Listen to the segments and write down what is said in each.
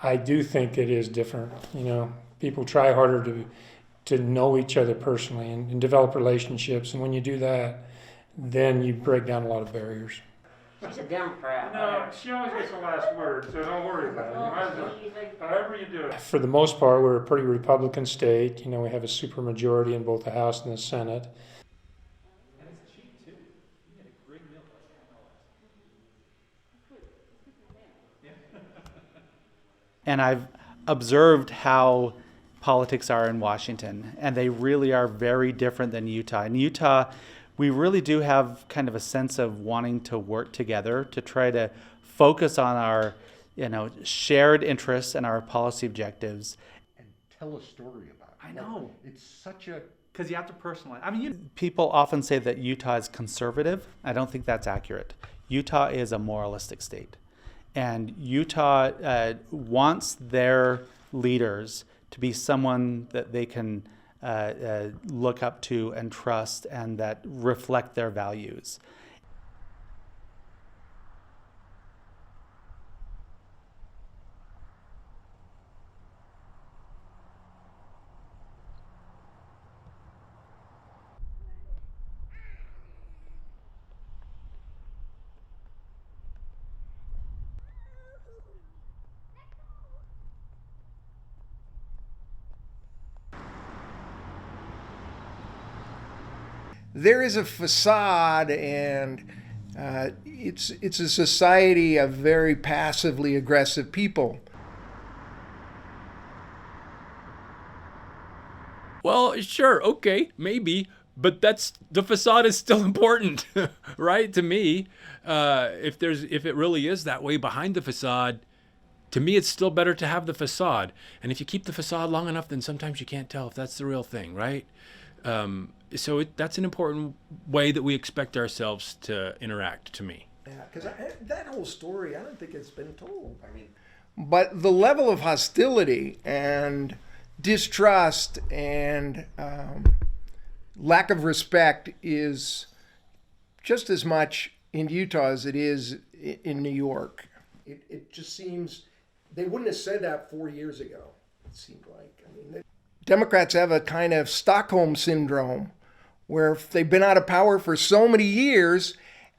I do think it is different. You know, people try harder to know each other personally and develop relationships. And when you do that, then you break down a lot of barriers. She's a Democrat. No, she always gets the last word, so don't worry about it. You might as well, however you do it. For the most part, we're a pretty Republican state. You know, we have a supermajority in both the House and the Senate. And it's cheap too. You get a great meal for $10. And I've observed how politics are in Washington, and they really are very different than Utah. In Utah, we really do have kind of a sense of wanting to work together to try to focus on our, shared interests and our policy objectives. And tell a story about it. I know. It's such a... Because you have to personalize. I mean, people often say that Utah is conservative. I don't think that's accurate. Utah is a moralistic state. And Utah wants their leaders to be someone that they can look up to and trust and that reflect their values. There is a facade, and it's a society of very passively aggressive people. Well, sure, okay, maybe, but the facade is still important, right? To me, if it really is that way behind the facade, to me, it's still better to have the facade. And if you keep the facade long enough, then sometimes you can't tell if that's the real thing, right? So that's an important way that we expect ourselves to interact, to me. Yeah, because that whole story, I don't think it's been told. But the level of hostility and distrust and lack of respect is just as much in Utah as it is in New York. It just seems they wouldn't have said that 4 years ago. It seemed like. Democrats have a kind of Stockholm syndrome where they've been out of power for so many years,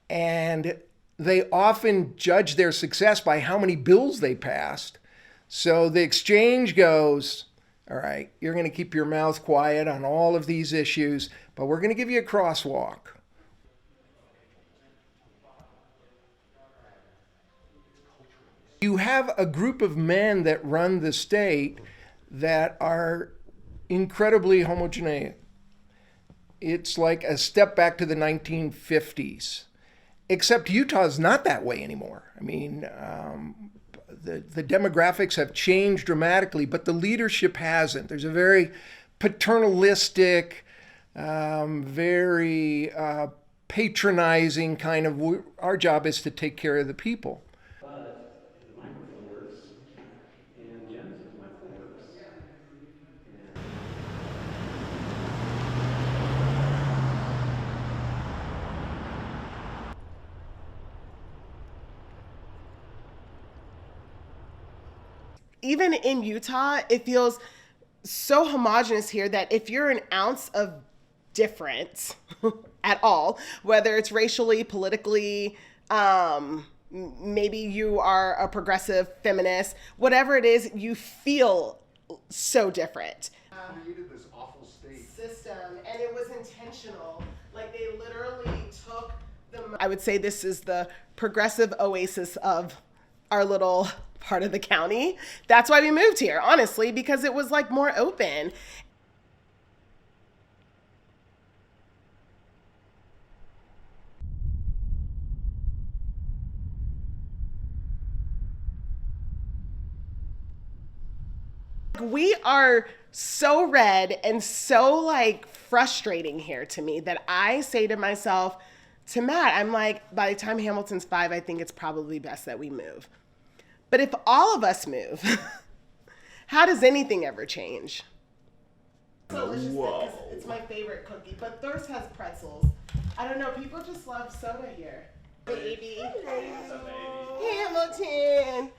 and they often judge their success by how many bills they passed. So the exchange goes, all right, you're going to keep your mouth quiet on all of these issues, but we're going to give you a crosswalk. You have a group of men that run the state that are incredibly homogeneous. It's like a step back to the 1950s, except Utah's not that way anymore. I mean, the demographics have changed dramatically, but the leadership hasn't. There's a very paternalistic, very patronizing kind of, our job is to take care of the people. Even in Utah, it feels so homogenous here that if you're an ounce of difference at all, whether it's racially, politically, maybe you are a progressive feminist, whatever it is, you feel so different. Created this awful state System, and it was intentional. Like they literally took I would say this is the progressive oasis of our little part of the county. That's why we moved here, honestly, because it was like more open. We are so red and so like frustrating here to me that I say to myself, to Matt, I'm like, by the time Hamilton's 5, I think it's probably best that we move. But if all of us move, how does anything ever change? Whoa. It's my favorite cookie, but Thirst has pretzels. I don't know, people just love soda here. Baby. Hamilton.